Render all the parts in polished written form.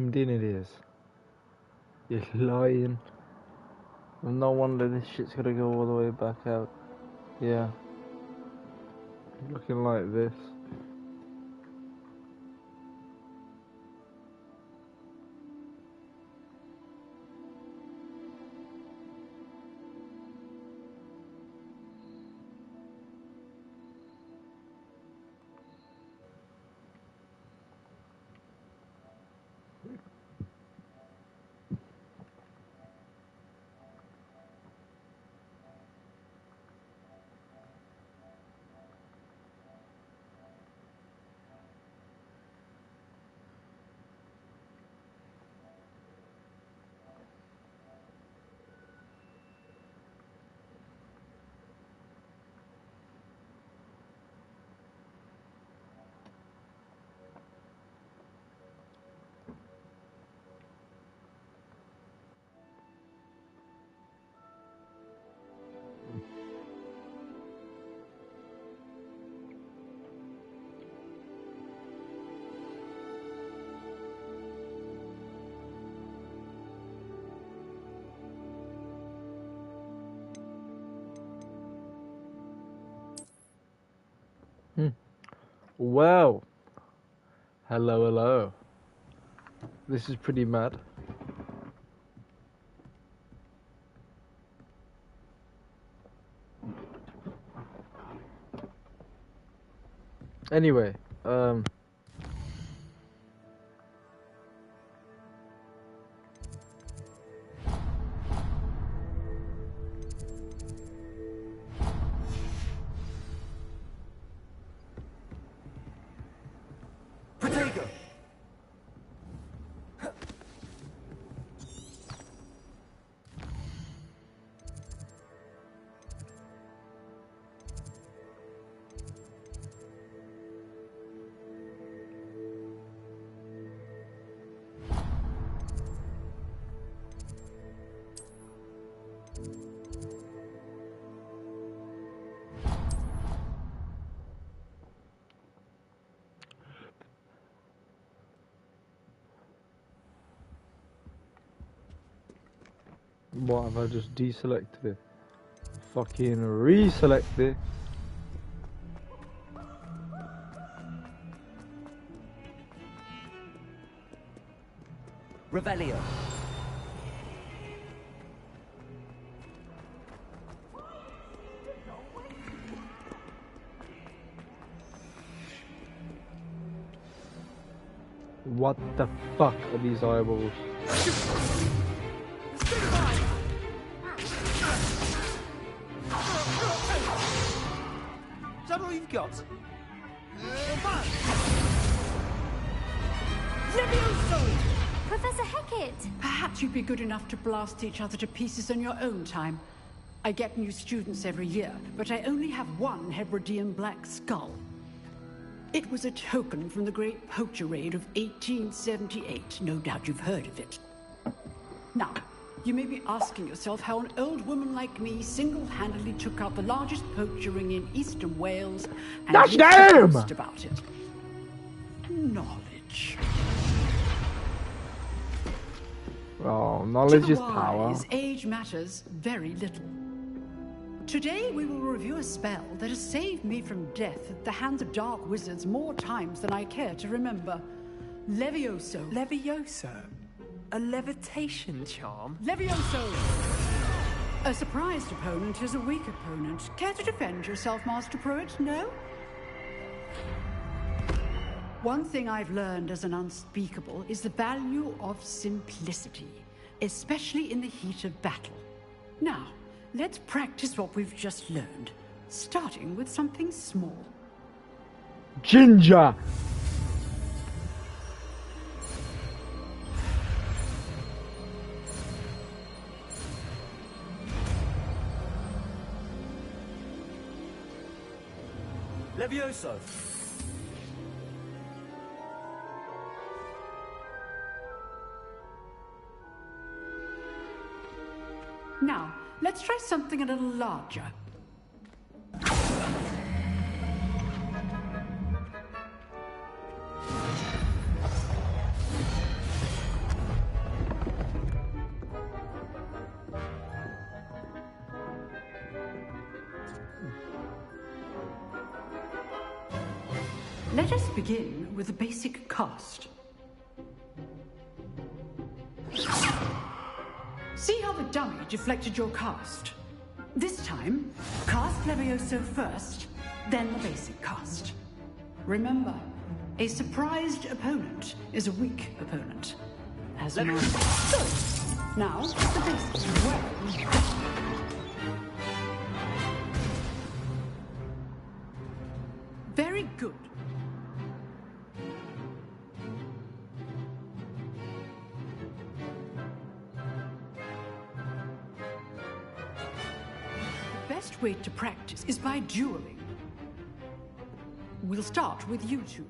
In it is. You're lying. No wonder this shit's gonna go all the way back out. Yeah. Looking like this. Well, hello. This is pretty mad. Anyway, Potato. what have I just deselected it? Fucking reselect it. Revelio. What the fuck are these eyeballs? Is that all you've got? Professor Hecat! Perhaps you'd be good enough to blast each other to pieces on your own time. I get new students every year, but I only have one Hebridean black skull. It was a token from the Great Poacher Raid of 1878. No doubt you've heard of it. Now, you may be asking yourself how an old woman like me single-handedly took out the largest poacher ring in eastern Wales and That's damn! about it. Knowledge. Oh, knowledge To the is power. wise, age matters very little. Today we will review a spell that has saved me from death at the hands of dark wizards more times than I care to remember. Levioso. Levioso? A levitation charm? Levioso! A surprised opponent is a weak opponent. Care to defend yourself, Master Pruitt? No? One thing I've learned as an unspeakable is the value of simplicity, especially in the heat of battle. Now, let's practice what we've just learned, starting with something small. Ginger! Levioso. Now, let's try something a little larger. Let us begin with the basic cast. See how the dummy deflected your cast? This time, cast Levioso first, then the basic cast. Remember, a surprised opponent is a weak opponent. As a matter. Good. Now, the basics. Well done. Very good. The best way to practice is by dueling. We'll start with you two.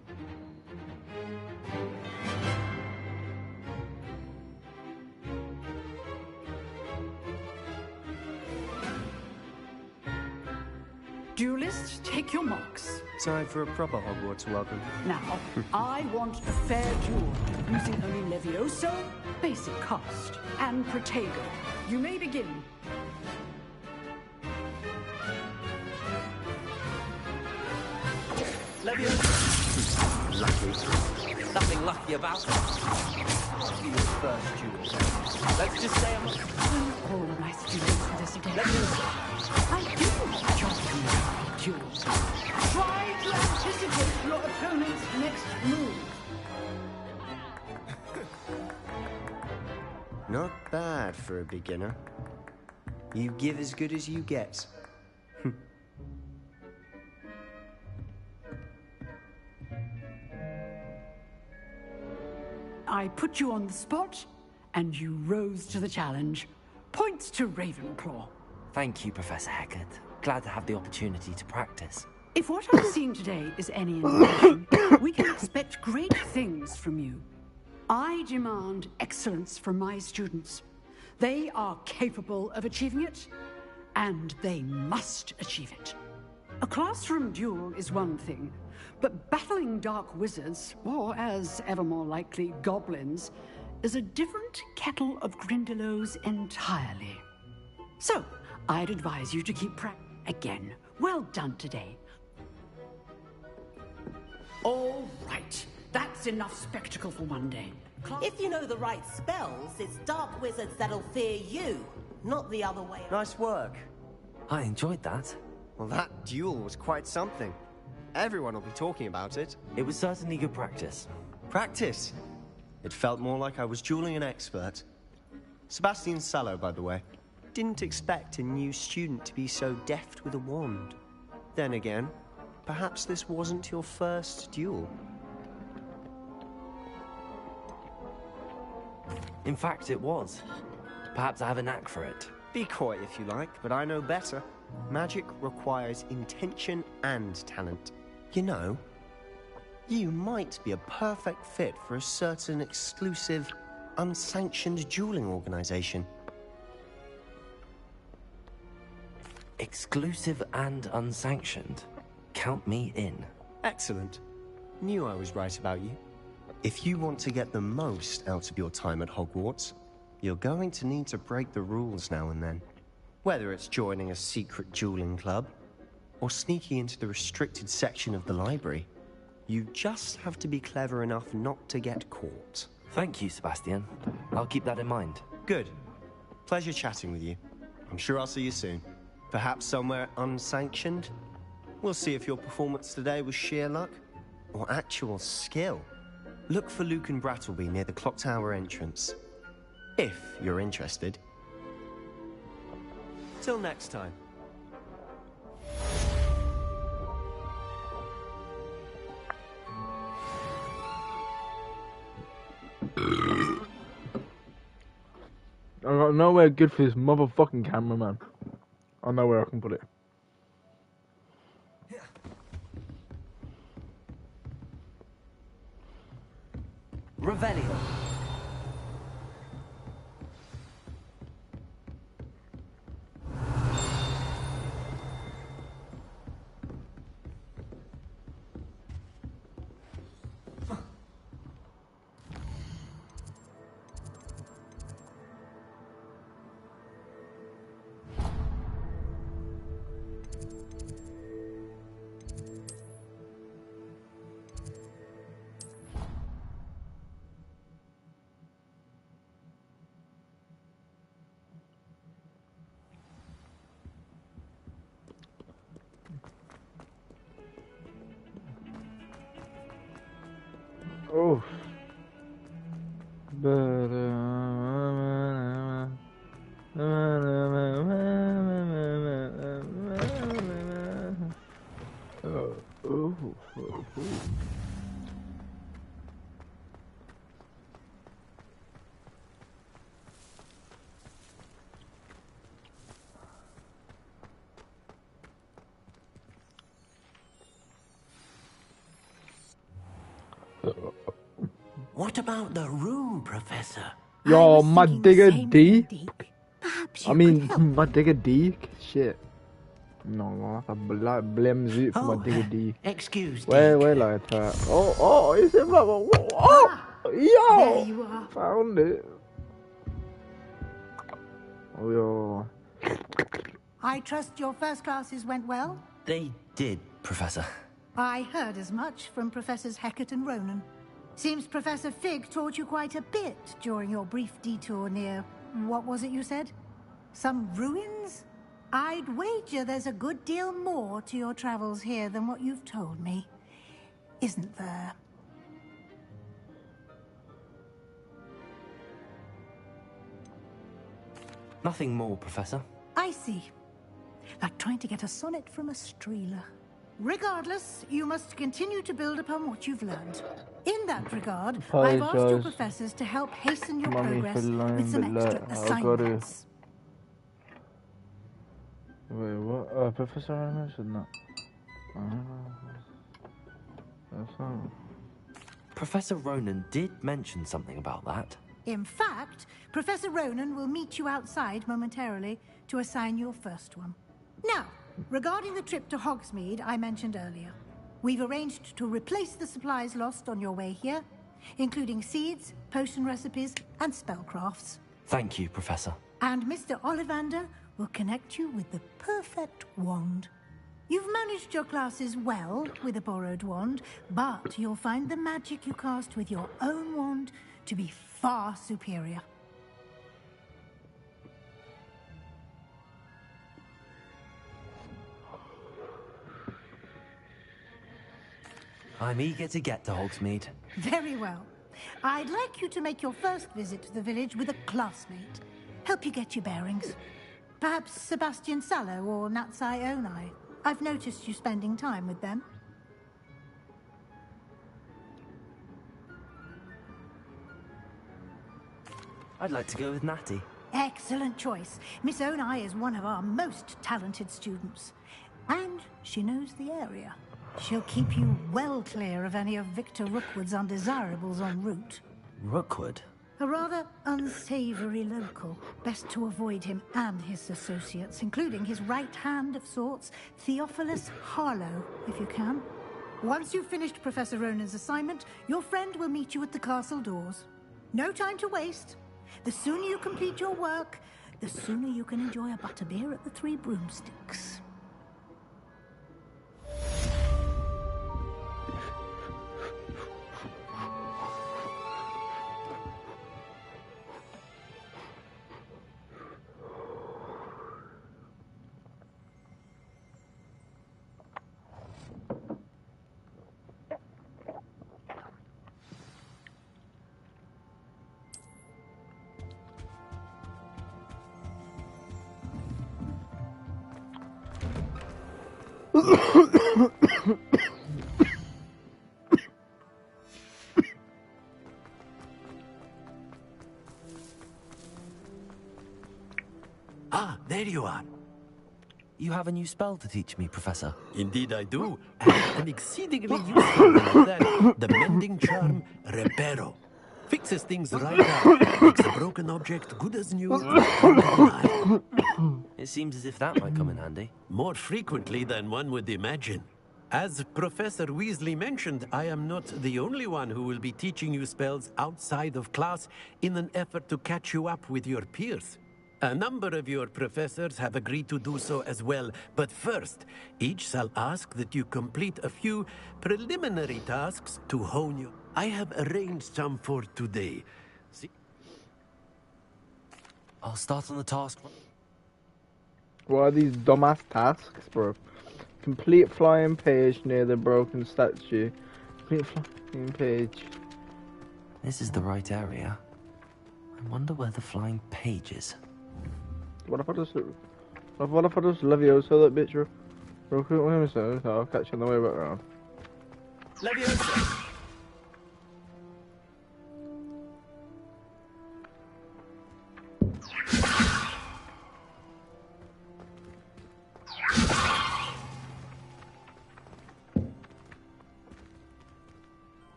Duelists, take your marks. Time for a proper Hogwarts welcome. Now, I want a fair duel, using only Levioso, basic cast, and Protego. You may begin. Levioso. Lucky. Nothing lucky about it. Must be your first duel. Let's just say I'm not... All of my students for this day. Levioso. I do trust you, duel. Try to anticipate your opponent's next move. Not bad for a beginner. You give as good as you get. I put you on the spot, and you rose to the challenge. Points to Ravenclaw. Thank you, Professor Heckard. Glad to have the opportunity to practice. If what I've seen today is any indication, we can expect great things from you. I demand excellence from my students. They are capable of achieving it, and they must achieve it. A classroom duel is one thing, but battling dark wizards, or as ever more likely, goblins, is a different kettle of Grindylows entirely. So, I'd advise you to keep again. Well done today. All right. That's enough spectacle for one day. If you know the right spells, it's dark wizards that'll fear you, not the other way. Nice work. I enjoyed that. Well, that duel was quite something. Everyone will be talking about it. It was certainly good practice. Practice? It felt more like I was dueling an expert. Sebastian Sallow, by the way. Didn't expect a new student to be so deft with a wand. Then again, perhaps this wasn't your first duel. In fact, it was. Perhaps I have a knack for it. Be coy if you like, but I know better. Magic requires intention and talent. You know, you might be a perfect fit for a certain exclusive, unsanctioned dueling organization. Exclusive and unsanctioned. Count me in. Excellent. Knew I was right about you. If you want to get the most out of your time at Hogwarts, you're going to need to break the rules now and then. Whether it's joining a secret dueling club, or sneaking into the restricted section of the library, you just have to be clever enough not to get caught. Thank you, Sebastian. I'll keep that in mind. Good. Pleasure chatting with you. I'm sure I'll see you soon. Perhaps somewhere unsanctioned? We'll see if your performance today was sheer luck, or actual skill. Look for Luke and Brattleby near the clock tower entrance. If you're interested. Till next time. I got nowhere good for this motherfucking cameraman. I know where I can put it. Revelio. What about the room, Professor? Yo, my digger D. Perhaps I mean, my digger D. Shit. No, that's a blame zoot for my digger D. Excuse me. Where like that? Oh, is it? Oh, yo! There you are. Found it. Oh, yo. I trust your first classes went well? They did, Professor. I heard as much from Professors Hecat and Ronan. Seems Professor Fig taught you quite a bit during your brief detour near... what was it you said? Some ruins? I'd wager there's a good deal more to your travels here than what you've told me. Isn't there? Nothing more, Professor. I see. Like trying to get a sonnet from a streeler. Regardless, you must continue to build upon what you've learned. In that regard, I've asked your professors to help hasten your progress with some extra assignments. Wait, what? Professor, I mentioned that. That's not... Professor Ronan did mention something about that. In fact, Professor Ronan will meet you outside momentarily to assign your first one. Now, regarding the trip to Hogsmeade I mentioned earlier, we've arranged to replace the supplies lost on your way here, including seeds, potion recipes, and spellcrafts. Thank you, Professor. And Mr. Ollivander will connect you with the perfect wand. You've managed your classes well with a borrowed wand, but you'll find the magic you cast with your own wand to be far superior. I'm eager to get to Hogsmeade. Very well. I'd like you to make your first visit to the village with a classmate. Help you get your bearings. Perhaps Sebastian Sallow or Natsai Onai. I've noticed you spending time with them. I'd like to go with Natty. Excellent choice. Miss Onai is one of our most talented students. And she knows the area. She'll keep you well clear of any of Victor Rookwood's undesirables en route. Rookwood? A rather unsavory local. Best to avoid him and his associates, including his right hand of sorts, Theophilus Harlow, if you can. Once you've finished Professor Ronan's assignment, your friend will meet you at the castle doors. No time to waste. The sooner you complete your work, the sooner you can enjoy a butterbeer at the Three Broomsticks. Ah, there you are. You have a new spell to teach me, Professor. Indeed I do. And an exceedingly useful one at that. The mending charm, Reparo. Fixes things right out. Makes a broken object good as new. It seems as if that might come in handy. More frequently than one would imagine. As Professor Weasley mentioned, I am not the only one who will be teaching you spells outside of class in an effort to catch you up with your peers. A number of your professors have agreed to do so as well, but first, each shall ask that you complete a few preliminary tasks to hone you. I have arranged some for today. See? I'll start on the task. What are these dumbass tasks, bro? Complete flying page near the broken statue. Complete flying page. This is the right area. I wonder where the flying page is. What if I just Levioso that bitch real quick? Wait a second, I'll catch you on the way back around. Leviosa!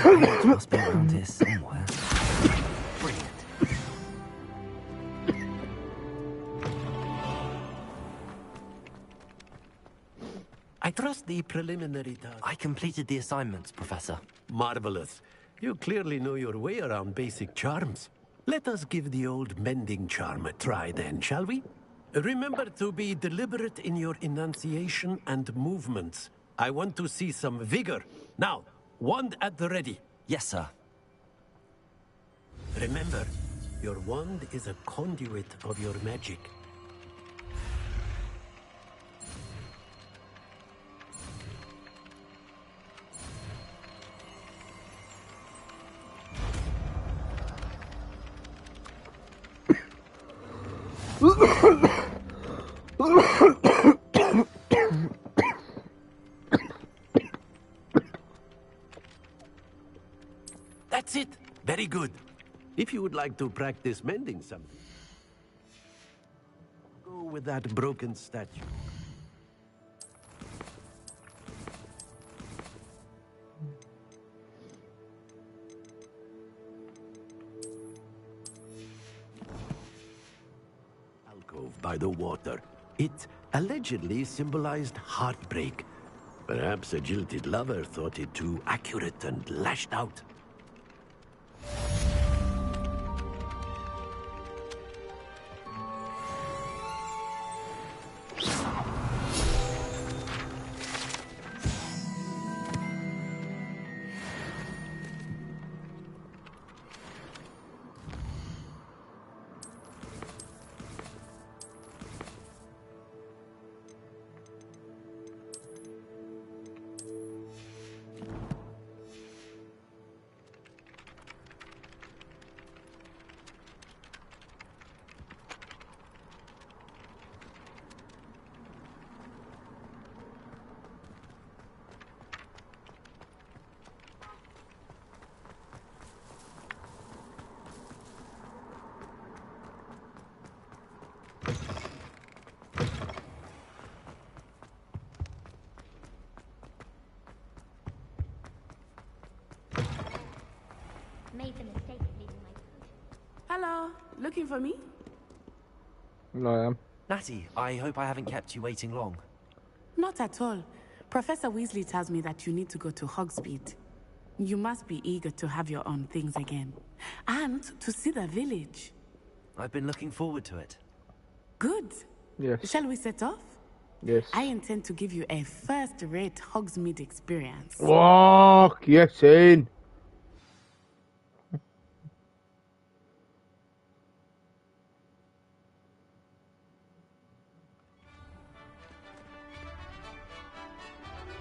It must be around here somewhere. Brilliant. I trust the preliminary task. I completed the assignments, Professor. Marvelous. You clearly know your way around basic charms. Let us give the old mending charm a try then, shall we? Remember to be deliberate in your enunciation and movements. I want to see some vigor. Now, wand at the ready. Yes, sir. Remember, your wand is a conduit of your magic. That's it. Very good. If you would like to practice mending something, go with that broken statue. Alcove by the water. It allegedly symbolized heartbreak. Perhaps a jilted lover thought it too accurate and lashed out. Made the mistake of leaving my... Hello, looking for me? No, I am. Natty, I hope I haven't kept you waiting long. Not at all. Professor Weasley tells me that you need to go to Hogsmeade. You must be eager to have your own things again. And to see the village. I've been looking forward to it. Good. Yes. Shall we set off? Yes. I intend to give you a first-rate Hogsmeade experience. Walk, yes, in.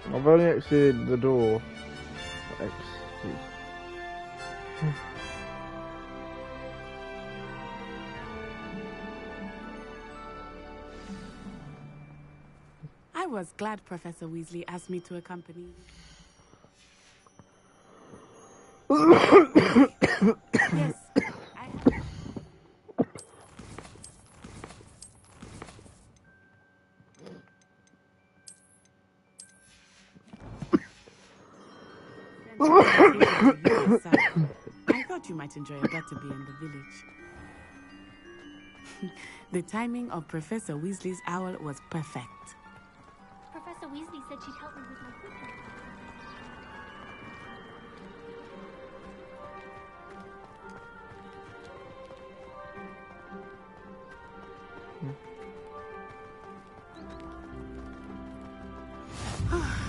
I've only exited the door. Exited. I was glad Professor Weasley asked me to accompany you. Yes, I thought you might enjoy a butterbeer in the village. The timing of Professor Weasley's owl was perfect. Professor Weasley said she'd help me with my cooking.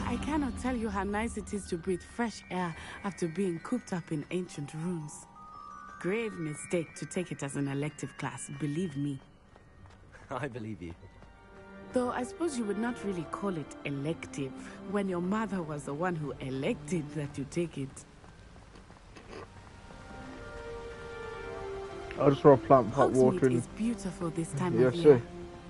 I cannot tell you how nice it is to breathe fresh air after being cooped up in ancient ruins. Grave mistake to take it as an elective class, believe me. I believe you. Though I suppose you would not really call it elective when your mother was the one who elected that you take it. I just want to plant hot water Hogsmeade in. is beautiful this time Yes, of year. sir.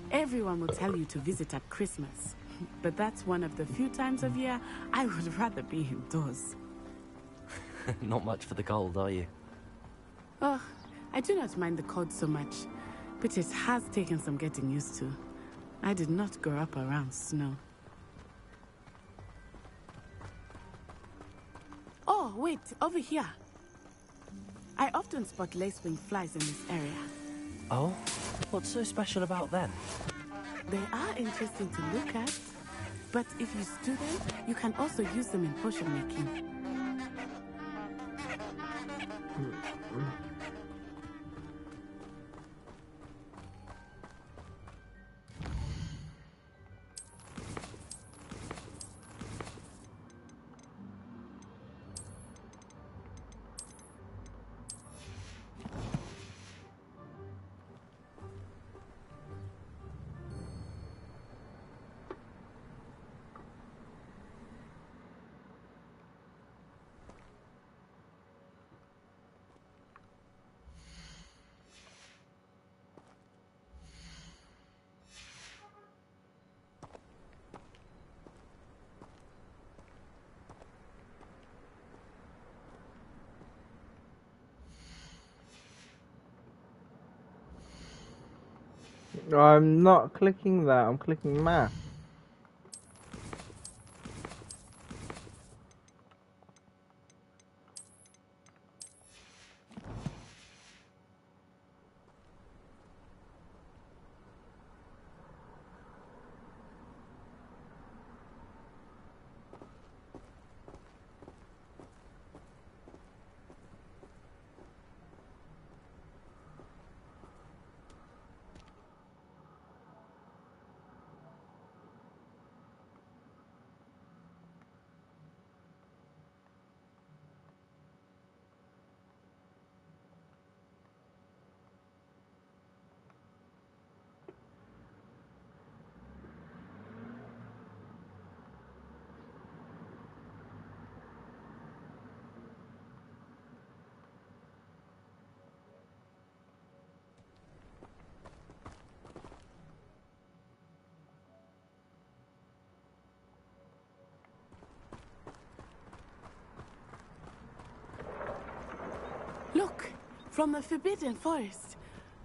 Everyone will tell you to visit at Christmas. But that's one of the few times of year I would rather be indoors. Not much for the cold, are you? Oh, I do not mind the cold so much, but it has taken some getting used to. I did not grow up around snow. Oh, wait, over here. I often spot lacewing flies in this area. Oh? What's so special about them? They are interesting to look at, but if you stew them, you can also use them in potion making. I'm not clicking that, I'm clicking math. Look, from the Forbidden Forest.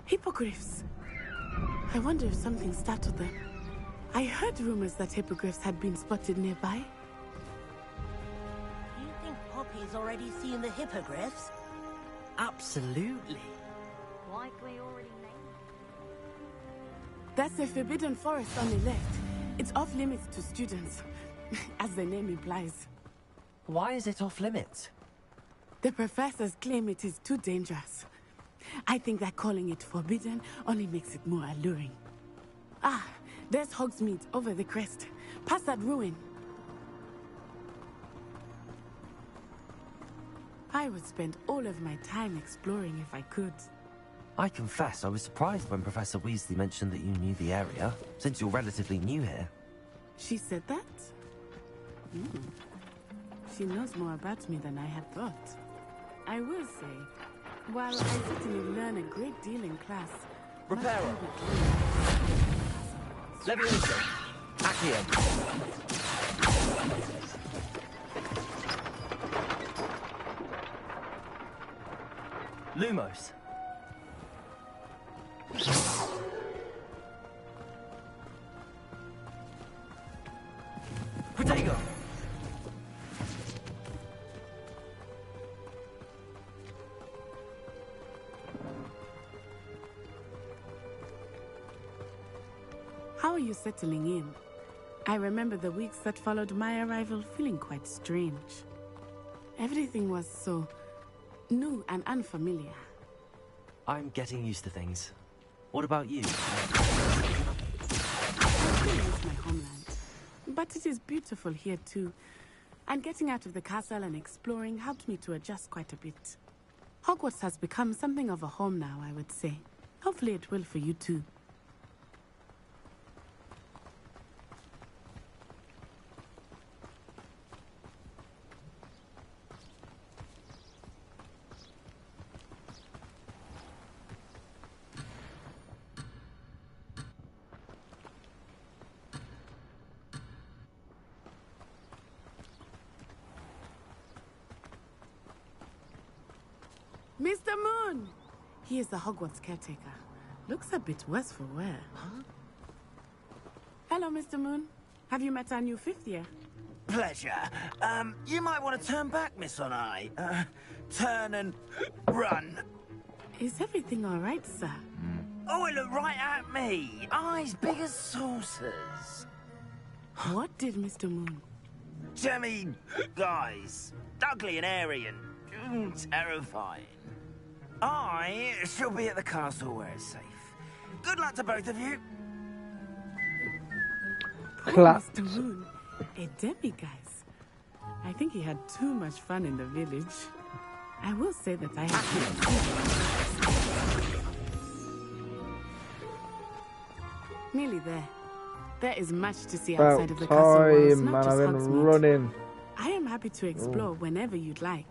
Hippogriffs. I wonder if something startled them. I heard rumors that hippogriffs had been spotted nearby. You think Poppy's already seen the hippogriffs? Absolutely. Like we already named. That's the Forbidden Forest on the left. It's off limits to students, as the name implies. Why is it off limits? The professors claim it is too dangerous. I think that calling it forbidden only makes it more alluring. Ah, there's Hogsmeade over the crest. Past that ruin. I would spend all of my time exploring if I could. I confess I was surprised when Professor Weasley mentioned that you knew the area, since you're relatively new here. She said that? She knows more about me than I had thought. I will say, while I certainly learn a great deal in class... Reparo. Levioso. Accio. Lumos. Protego. How are you settling in? I remember the weeks that followed my arrival feeling quite strange. Everything was so new and unfamiliar. I'm getting used to things. What about you? I still miss my homeland, but it is beautiful here too. And getting out of the castle and exploring helped me to adjust quite a bit. Hogwarts has become something of a home now, I would say. Hopefully it will for you too. Mr. Moon! He is the Hogwarts caretaker. Looks a bit worse for wear. Huh? Hello, Mr. Moon. Have you met our new fifth year? Pleasure. You might want to turn back, Miss Onai. Turn and run. Is everything all right, sir? Oh, it looked right at me. Eyes big as saucers. What did Mr. Moon? I mean, guys, ugly and airy and terrifying. I shall be at the castle where it's safe. Good luck to both of you. Clap. Mr. Moon, a demiguise. I think he had too much fun in the village. I will say that I have nearly there. There is much to see outside of the castle walls, not just Hogsmeade. Running. I am happy to explore whenever you'd like.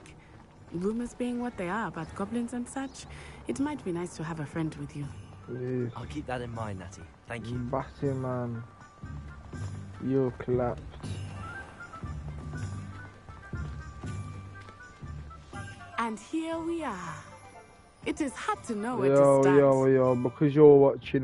Rumors being what they are about goblins and such, it might be nice to have a friend with you. Please. I'll keep that in mind, Natty. Thank you. Batty man. You clapped. And here we are. It is hard to know where to start. Yo, because you're watching